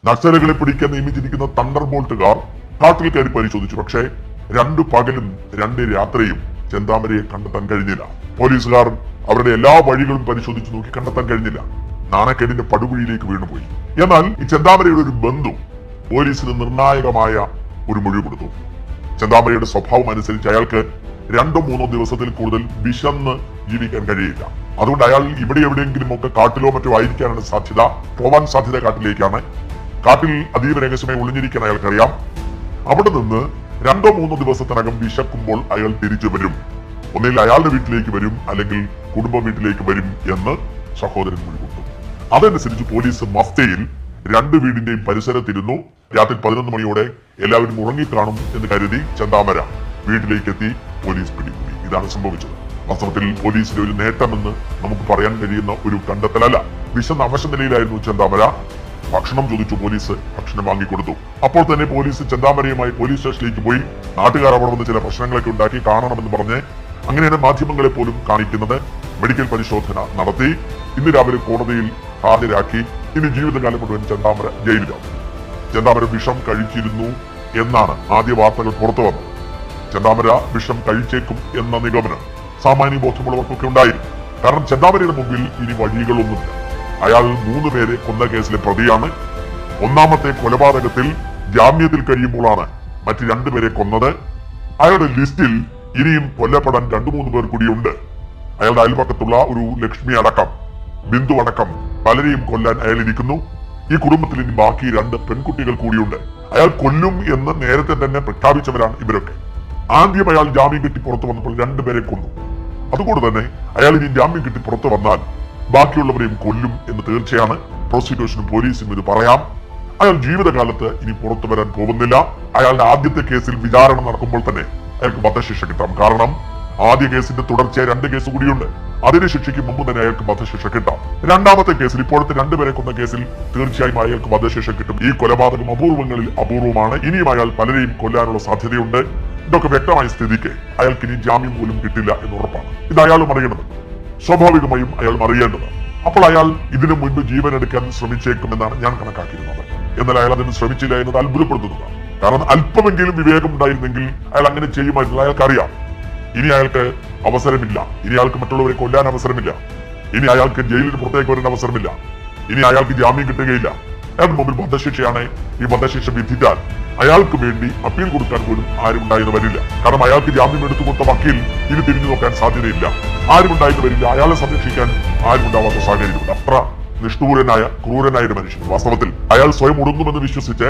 നക്സലുകളെ പിടിക്കാൻ നിയമിച്ചിരിക്കുന്ന തണ്ടർ ബോൾട്ടുകാർ കാട്ടിൽ കയറി പരിശോധിച്ചു. പക്ഷേ 2 പകലും 2 രാത്രിയും ചെന്താമരയെ കണ്ടെത്താൻ കഴിഞ്ഞില്ല. പോലീസുകാർ അവരുടെ എല്ലാ വഴികളും പരിശോധിച്ചു നോക്കി, കണ്ടെത്താൻ കഴിഞ്ഞില്ല. നാണക്കേടിന്റെ പടുകുഴിയിലേക്ക് വീണുപോയി. എന്നാൽ ഈ ചെന്താമരയുടെ ഒരു ബന്ധു പോലീസിന് നിർണായകമായ ഒരു മൊഴി കൊടുത്തു. ചെന്താമരയുടെ സ്വഭാവം അനുസരിച്ച് അയാൾക്ക് 2-3 ദിവസത്തിൽ കൂടുതൽ വിശന്ന് ജീവിക്കാൻ കഴിയില്ല. അതുകൊണ്ട് അയാൾ ഇവിടെ എവിടെയെങ്കിലും ഒക്കെ കാട്ടിലോ മറ്റോ ആയിരിക്കാനാണ് സാധ്യത. പോവാൻ സാധ്യത കാട്ടിലേക്കാണ്. കാട്ടിൽ അതീവ രഹസ്യമായി ഒളിഞ്ഞിരിക്കാൻ അയാൾക്കറിയാം. അവിടെ നിന്ന് 2-3 ദിവസത്തിനകം വിശക്കുമ്പോൾ അയാൾ തിരിച്ചു വരും. ഒന്നിൽ അയാളുടെ വീട്ടിലേക്ക് വരും, അല്ലെങ്കിൽ കുടുംബ വീട്ടിലേക്ക് വരും എന്ന് സഹോദരൻ മൊഴി കൊടുത്തു. അതനുസരിച്ച് പോലീസ് മഫ്തയിൽ 2 വീടിന്റെയും പരിസരത്തിരുന്നു. രാത്രി 11 മണിയോടെ എല്ലാവരും ഉറങ്ങിക്കാണും എന്ന് കരുതി ചെന്താമര വീട്ടിലേക്ക് എത്തി. പോലീസ് പിടികൂടി. ഇതാണ് സംഭവിച്ചത്. വാസ്തവത്തിൽ പോലീസിന്റെ ഒരു നേട്ടമെന്ന് നമുക്ക് പറയാൻ കഴിയുന്ന ഒരു കണ്ടെത്തലല്ല. വിശന്ന അവശ നിലയിലായിരുന്നു ചെന്താമര. ഭക്ഷണം ചോദിച്ചു. പോലീസ് ഭക്ഷണം വാങ്ങിക്കൊടുത്തു. അപ്പോൾ തന്നെ പോലീസ് ചെന്താമരയുമായി പോലീസ് സ്റ്റേഷനിലേക്ക് പോയി. നാട്ടുകാർ അവിടെ വന്ന് ചില പ്രശ്നങ്ങളൊക്കെ ഉണ്ടാക്കി കാണണമെന്ന് പറഞ്ഞ് അങ്ങനെയാണ് മാധ്യമങ്ങളെ പോലും കാണിക്കുന്നത്. മെഡിക്കൽ പരിശോധന നടത്തി. ഇന്ന് രാവിലെ കോടതിയിൽ ഹാജരാക്കി. ഇനി ജീവിതകാലം മുഴുവൻ ചെന്താമര ജയിലിലാണ്. ചെന്താമര വിഷം കഴിച്ചിരുന്നു എന്നാണ് ആദ്യ വാർത്തകൾ പുറത്തു വന്നത്. ചെന്താമര വിഷം കഴിച്ചേക്കും എന്ന നിഗമനം സാമാന്യ ബോധമുള്ളവർക്കൊക്കെ ഉണ്ടായിരുന്നു. കാരണം ചെന്താമരയുടെ മുമ്പിൽ ഇനി വഴികളൊന്നുമില്ല. അയാൾ 3 പേരെ കൊന്ന കേസിലെ പ്രതിയാണ്. ഒന്നാമത്തെ കൊലപാതകത്തിൽ ജാമ്യത്തിൽ കഴിയുമ്പോഴാണ് മറ്റ് 2 പേരെ കൊന്നത്. അയാളുടെ ലിസ്റ്റിൽ ഇനിയും കൊല്ലപ്പെടാൻ 2-3 പേർ കൂടിയുണ്ട്. അയാളുടെ അയൽപക്കത്തുള്ള ഒരു ലക്ഷ്മി അടക്കം, ബിന്ദു അടക്കം പലരെയും കൊല്ലാൻ അയാൾ ഇരിക്കുന്നു. ഈ കുടുംബത്തിൽ ഇനി ബാക്കി 2 പെൺകുട്ടികൾ കൂടിയുണ്ട്. അയാൾ കൊല്ലും എന്ന് നേരത്തെ തന്നെ പ്രഖ്യാപിച്ചവരാണ് ഇവരൊക്കെ. ആദ്യം അയാൾ ജാമ്യം കിട്ടി പുറത്തു വന്നപ്പോൾ 2 പേരെ കൊന്നു. അതുകൊണ്ട് തന്നെ അയാൾ ഇനി ജാമ്യം കിട്ടി പുറത്തു വന്നാൽ ബാക്കിയുള്ളവരെയും കൊല്ലും എന്ന് തീർച്ചയാണ്. പ്രോസിക്യൂഷനും പോലീസും ഇത് പറയാം. അയാൾ ജീവിതകാലത്ത് ഇനി പുറത്തു വരാൻ പോകുന്നില്ല. അയാളുടെ ആദ്യത്തെ കേസിൽ വിചാരണ നടക്കുമ്പോൾ തന്നെ അയാൾക്ക് വധശിക്ഷ കിട്ടാം. കാരണം ആദ്യ കേസിന്റെ തുടർച്ചയായി 2 കേസ് കൂടിയുണ്ട്. അതിന് ശിക്ഷയ്ക്ക് മുമ്പ് തന്നെ അയാൾക്ക് വധശിക്ഷ കിട്ടാം. രണ്ടാമത്തെ കേസിൽ, ഇപ്പോഴത്തെ 2 പേരെ കൊന്ന കേസിൽ തീർച്ചയായും അയാൾക്ക് വധശിക്ഷ കിട്ടും. ഈ കൊലപാതകം അപൂർവങ്ങളിൽ അപൂർവമാണ്. ഇനിയും അയാൾ പലരെയും കൊല്ലാനുള്ള സാധ്യതയുണ്ട്. ഇതൊക്കെ വ്യക്തമായ സ്ഥിതിക്ക് അയാൾക്ക് ഇനി ജാമ്യം പോലും കിട്ടില്ല എന്ന് ഉറപ്പാണ്. ഇത് അയാളും അറിയണത്, സ്വാഭാവികമായും അയാൾ അറിയേണ്ടത്. അപ്പോൾ അയാൾ ഇതിനു മുൻപ് ജീവൻ എടുക്കാൻ ശ്രമിച്ചേക്കുമെന്നാണ് ഞാൻ കണക്കാക്കിയിരുന്നത്. എന്നാൽ അയാൾ അതിന് ശ്രമിച്ചില്ല എന്നത് അത്ഭുതപ്പെടുത്തുന്നതാണ്. കാരണം അല്പമെങ്കിലും വിവേകം ഉണ്ടായിരുന്നെങ്കിൽ അയാൾ അങ്ങനെ ചെയ്യുമായിരുന്നു. അയാൾക്കറിയാം ഇനി അയാൾക്ക് അവസരമില്ല. ഇനി അയാൾക്ക് മറ്റുള്ളവരെ കൊല്ലാൻ അവസരമില്ല. ഇനി അയാൾക്ക് ജയിലിന് പുറത്തേക്ക് വരേണ്ട അവസരമില്ല. ഇനി അയാൾക്ക് ജാമ്യം കിട്ടുകയില്ല. അയാളുടെ മുമ്പിൽ വധശിക്ഷയാണ്. ഈ വധശിക്ഷ വിധിച്ചാൽ അയാൾക്ക് വേണ്ടി അപ്പീൽ കൊടുക്കാൻ പോലും ആരും ഉണ്ടായെന്ന് വരില്ല. കാരണം അയാൾക്ക് ജാമ്യം എടുത്തു കൊടുത്ത വക്കീൽ ഇനി തിരിഞ്ഞു നോക്കാൻ സാധ്യതയില്ല. ആരും ഉണ്ടായെന്ന് വരില്ല. അയാളെ സംരക്ഷിക്കാൻ ആരും ഉണ്ടാവാത്ത സാഹചര്യമുണ്ട്. അത്ര നിഷ്ഠൂരനായ ക്രൂരനായ ഒരു മനുഷ്യൻ. വാസ്തവത്തിൽ അയാൾ സ്വയം ഒടുങ്ങുമെന്ന് വിശ്വസിച്ച്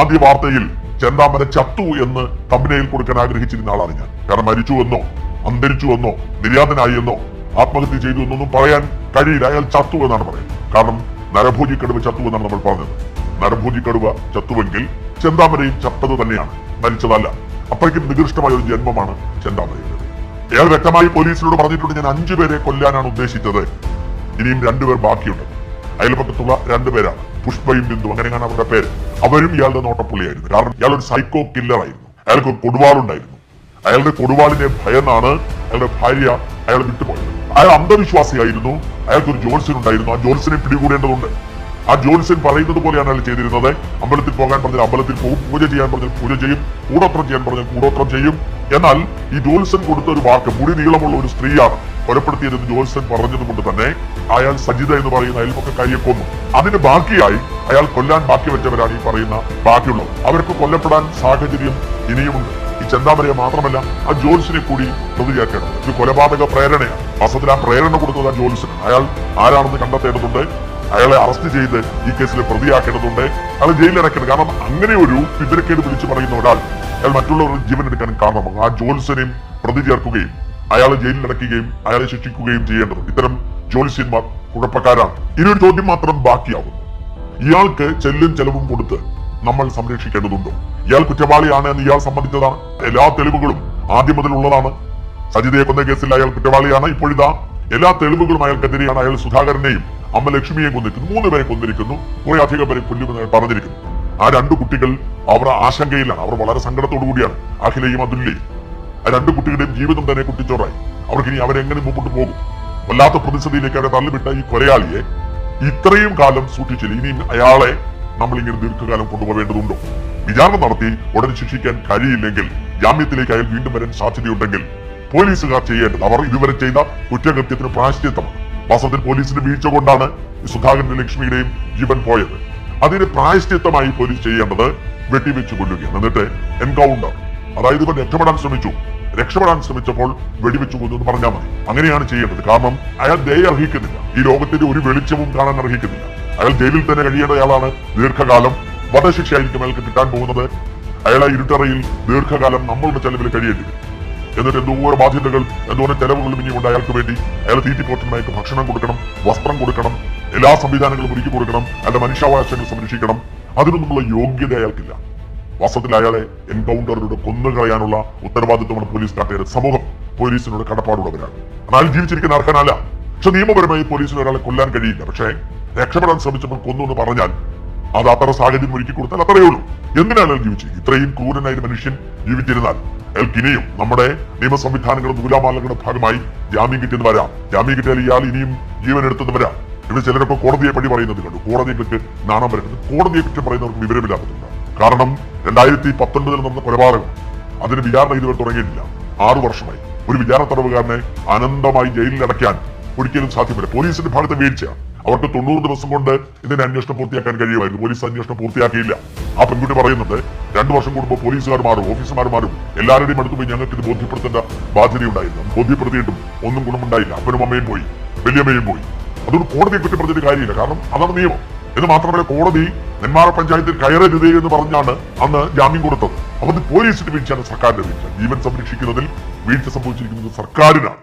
ആദ്യ വാർത്തയിൽ ചെന്താമര ചത്തു എന്ന് തമ്പനയിൽ കൊടുക്കാൻ ആഗ്രഹിച്ചിരുന്ന ആളാണ് ഞാൻ. കാരണം മരിച്ചു എന്നോ അന്തരിച്ചു എന്നോ നിര്യാതനായി എന്നോ ആത്മഹത്യ ചെയ്തു എന്നൊന്നും പറയാൻ കഴിയില്ല. അയാൾ ചത്തു എന്നാണ് പറയുന്നത്. കാരണം നരഭോജി കടുവ ചത്തു എന്നാണ് നമ്മൾ പറഞ്ഞത്. നരഭോജി കടുവ ചത്തുവെങ്കിൽ ചെന്താമരയും ചത്തത് തന്നെയാണ്, മരിച്ചതല്ല. അപ്പോഴേക്കും നികൃഷ്ടമായ ഒരു ജന്മമാണ് ചെന്താമരയുടെ. അയാൾ വ്യക്തമായി പോലീസിനോട് പറഞ്ഞിട്ടുണ്ട്, ഞാൻ 5 പേരെ കൊല്ലാനാണ് ഉദ്ദേശിച്ചത്, ഇനിയും 2 പേർ ബാക്കിയുണ്ട്. അയൽപക്കത്തുള്ള 2 പേരാണ്, പുഷ്പയും ബിന്ദു, അങ്ങനെയാണ് അവരുടെ പേര്. അവരും ഇയാളുടെ നോട്ടപ്പുള്ളിയായിരുന്നു. കാരണം ഇയാൾ ഒരു സൈക്കോ കില്ലർ ആയിരുന്നു. അയാൾക്ക് ഒരു കൊടുവാളുണ്ടായിരുന്നു. അയാളുടെ കൊടുവാളിനെ ഭയന്നാണ് അയാളുടെ ഭാര്യ അയാൾ വിട്ടുപോയത്. അയാൾ അന്ധവിശ്വാസിയായിരുന്നു. അയാൾക്കൊരു ജോത്സ്യൻ ഉണ്ടായിരുന്നു. ആ ജോത്സ്യനെ പിടികൂടേണ്ടതുണ്ട്. ആ ജോത്സ്യൻ പറയുന്നത് പോലെയാണ് അയാൾ ചെയ്തിരുന്നത്. അമ്പലത്തിൽ പോകാൻ പറഞ്ഞാൽ അമ്പലത്തിൽ പോകും, പൂജ ചെയ്യാൻ പറഞ്ഞാൽ പൂജ ചെയ്യും, കൂടോത്രം ചെയ്യാൻ പറഞ്ഞാൽ കൂടോത്രം ചെയ്യും. എന്നാൽ ഈ ജോത്സ്യൻ കൊടുത്ത ഒരു വാക്ക്, മുടി നീളമുള്ള ഒരു സ്ത്രീയാണ് കൊലപ്പെടുത്തിയതെന്ന് ജോത്സ്യൻ പറഞ്ഞതുകൊണ്ട് തന്നെ അയാൾ സജിത എന്ന് പറയുന്ന അയൽപക്കക്കാരിയെ കൊന്നു. അതിന് ബാക്കിയായി അയാൾ കൊല്ലാൻ ബാക്കി വെച്ചവരാണ് ഈ പറയുന്ന ബാക്കിയുള്ളത്. അവർക്ക് കൊല്ലപ്പെടാൻ സാഹചര്യം ഇനിയുമുണ്ട്. ഈ ചെന്താമരയെ മാത്രമല്ല, ആ ജോത്സ്യനെ കൂടി പ്രതിയാക്കണം. ഇത് കൊലപാതക പ്രേരണയാണ്. വാസ്തവത്തിൽ ആ പ്രേരണ കൊടുത്തത് ആ ജോത്സ്യൻ. അയാൾ ആരാണെന്ന് കണ്ടെത്തേണ്ടതുണ്ട്. അയാളെ അറസ്റ്റ് ചെയ്ത് ഈ കേസിൽ പ്രതിയാക്കേണ്ടതുണ്ട്. അയാൾ ജയിലിലടക്കണം. കാരണം അങ്ങനെ ഒരു വിവരക്കേട് വിളിച്ചു പറയുന്ന ഒരാൾ അയാൾ മറ്റുള്ളവരുടെ ജീവൻ എടുക്കാൻ കാരണമാകും. ആ ജോത്സ്യനെയും പ്രതി ചേർക്കുകയും അയാളെ ജയിലിലടക്കുകയും അയാളെ ശിക്ഷിക്കുകയും ചെയ്യേണ്ടത്. ഇത്തരം ജോത്സ്യന്മാർ കുഴപ്പക്കാരാണ്. ഇനിയൊരു ചോദ്യം മാത്രം ബാക്കിയാകുന്നു. ഇയാൾക്ക് ചെല്ലും ചെലവും കൊടുത്ത് നമ്മൾ സംരക്ഷിക്കേണ്ടതുണ്ടോ? ഇയാൾ കുറ്റവാളിയാണ് എന്ന് ഇയാൾ സമ്മതിച്ചതാണ്. എല്ലാ തെളിവുകളും ആദ്യം മുതൽ ഉള്ളതാണ്. സജിതയെ കൊന്ന കേസിൽ അയാൾ കുറ്റവാളിയാണ്. ഇപ്പോഴിതാ എല്ലാ തെളിവുകളും അയാൾക്കെതിരെയാണ്. അയാൾ സുധാകരനെയും അമ്മ ലക്ഷ്മിയെ കൊന്നിരിക്കുന്നു, 3 പേരെ കൊന്നിരിക്കുന്നു, കുറെ അധികം പേരെ കൊല്ലുമെന്ന് പറഞ്ഞിരിക്കുന്നു. ആ 2 കുട്ടികൾ അവർ ആശങ്കയിലാണ്. അവർ വളരെ സങ്കടത്തോടു കൂടിയാണ്. അഖിലയും അതുല്യയും. ആ 2 കുട്ടികളുടെയും ജീവിതം തന്നെ കുട്ടിച്ചോറായി. അവർക്കിനി അവരെങ്ങനെ മുമ്പോട്ട് പോകും? വല്ലാത്ത പ്രതിസന്ധിയിലേക്ക് അവരെ തള്ളിവിട്ട ഈ കൊലയാളിയെ ഇത്രയും കാലം സൂക്ഷിച്ചില്ല. ഇനി അയാളെ നമ്മൾ ഇങ്ങനെ ദീർഘകാലം കൊണ്ടുപോകേണ്ടതുണ്ടോ? വിചാരണ നടത്തി ഉടനെ ശിക്ഷിക്കാൻ കഴിയില്ലെങ്കിൽ ജാമ്യത്തിലേക്ക് അയാൾ വീണ്ടും വരാൻ സാധ്യതയുണ്ടെങ്കിൽ പോലീസുകാർ ചെയ്യേണ്ടത് അവർ ഇതുവരെ ചെയ്ത കുറ്റകൃത്യത്തിന് പ്രായശ്ചിത്തമാണ്. വാസ്തവത്തിൽ പോലീസിന്റെ വീഴ്ച കൊണ്ടാണ് സുധാകരന്റെ ലക്ഷ്മിയുടെയും ജീവൻ പോയത്. അതിന് പ്രായശ്ചിത്തമായി പോലീസ് ചെയ്യേണ്ടത് വെടിവെച്ച് കൊല്ലുകയാണ്. എന്നിട്ട് എൻകൗണ്ടർ, അതായത് ഇവർ രക്ഷപ്പെടാൻ ശ്രമിച്ചപ്പോൾ വെടിവെച്ച് കൊന്നു എന്ന് പറഞ്ഞാൽ മതി. അങ്ങനെയാണ് ചെയ്യേണ്ടത്. കാരണം അയാൾ ദയ അർഹിക്കുന്നില്ല, ഈ ലോകത്തിന്റെ ഒരു വെളിച്ചവും കാണാൻ അർഹിക്കുന്നില്ല. അയാൾ ജയിലിൽ തന്നെ കഴിയേണ്ടയാളാണ്. ദീർഘകാലം വധശിക്ഷയായിരിക്കും അയാൾക്ക് കിട്ടാൻ പോകുന്നത്. അയാളെ ഇരുട്ടറയിൽ ദീർഘകാലം നമ്മളുടെ ചെലവിൽ കഴിയേണ്ടി വരും. എന്നിട്ട് എന്തോരം ബാധ്യതകൾ, എന്തോരം ചെലവുകളും ഇനിയുണ്ട് അയാൾക്ക് വേണ്ടി. അയാൾ തീറ്റിപ്പോറ്റുന്നതായിട്ട് ഭക്ഷണം കൊടുക്കണം, വസ്ത്രം കൊടുക്കണം, എല്ലാ സംവിധാനങ്ങളും ഒരുക്കി കൊടുക്കണം, അയാളുടെ മനുഷ്യാവകാശങ്ങൾ സംരക്ഷിക്കണം. അതിനൊന്നുമുള്ള യോഗ്യത അയാൾക്കില്ല. വാസ്തവത്തിൽ അയാളെ എൻകൗണ്ടറിലൂടെ കൊന്നുകളയാനുള്ള ഉത്തരവാദിത്വമാണ് പോലീസുകാരുടെ. സമൂഹം പോലീസിനോട് കടപ്പാടുള്ളവരാണ്. അയാൾ ജീവിച്ചിരിക്കുന്ന അർഹനല്ല. പക്ഷെ നിയമപരമായി പോലീസിന് ഒരാളെ കൊല്ലാൻ കഴിയില്ല. പക്ഷേ രക്ഷപ്പെടാൻ ശ്രമിച്ചപ്പോൾ കൊന്നു എന്ന് പറഞ്ഞാൽ അത് അത്ര സാഹചര്യം ഒരുക്കി കൊടുത്താൽ അത്രയേ ഉള്ളൂ. എന്തിനാണ് അയാൾ ജീവിച്ചിരിക്കും? ഇത്രയും ക്രൂരനായ മനുഷ്യൻ ജീവിച്ചിരുന്നാൽ അയാൾക്ക് ഇനിയും നമ്മുടെ നിയമ സംവിധാനങ്ങളുടെ നൂലാമാലകളുടെ ഭാഗമായി ജാമ്യം കിട്ടിയെന്ന് വരാം. ജാമ്യം കിട്ടിയാൽ ഇയാൾ ഇനിയും ജീവൻ എടുത്തെന്ന് വരാം. ഇവിടെ ചിലരൊക്കെ കോടതിയെ പറ്റി പറയുന്നത് കണ്ടു. കോടതികൾക്ക് നാണം വരുന്നത്. കോടതിയെ കുറ്റം പറയുന്നവർക്ക് വിവരമില്ലാത്തതുണ്ട്. കാരണം 2019 നടന്ന കൊലപാതകം, അതിന് വിചാരണ ഇതുവരെ തുടങ്ങിയിട്ടില്ല. 6 വർഷമായി. ഒരു വിചാരണ തടവുകാരനെ അനന്തമായി ജയിലിൽ അടയ്ക്കാൻ ഒരിക്കലും സാധ്യമല്ല. പോലീസിന്റെ ഭാഗത്തെ വീഴ്ചയാണ്. അവർക്ക് 90 ദിവസം കൊണ്ട് ഇതിന്റെ അന്വേഷണം പൂർത്തിയാക്കാൻ കഴിയുമായിരുന്നു. പോലീസ് അന്വേഷണം പൂർത്തിയാക്കിയില്ല. ആ പെൺകുട്ടി പറയുന്നുണ്ട് 2 വർഷം കൂടുമ്പോൾ പോലീസുകാർ മാറും, ഓഫീസർമാർ മാറും, എല്ലാവരുടെയും അടുത്ത് പോയി ഞങ്ങൾക്ക് ഇത് ബോധ്യപ്പെടുത്തേണ്ട ബാധ്യതയുണ്ടായിരുന്നു. ബോധ്യപ്പെടുത്തിയിട്ടും ഒന്നും ഗുണമുണ്ടായില്ല. അപ്പനും അമ്മയും പോയി, വലിയമ്മയും പോയി. അതുകൊണ്ട് കോടതിയെ പറ്റി പറഞ്ഞിട്ട് കാര്യമില്ല. കാരണം അതാണ് നിയമം. എന്ന് മാത്രമല്ല, കോടതി നെന്മാറ പഞ്ചായത്തിൽ കയറരുത് എന്ന് പറഞ്ഞാണ് അന്ന് ജാമ്യം കൊടുത്തത്. അപ്പോൾ പോലീസിന്റെ വീഴ്ചയാണ് സർക്കാരിന്റെ വീഴ്ച. ജീവൻ സംരക്ഷിക്കുന്നതിൽ വീഴ്ച സംഭവിച്ചിരിക്കുന്നത് സർക്കാരിനാണ്.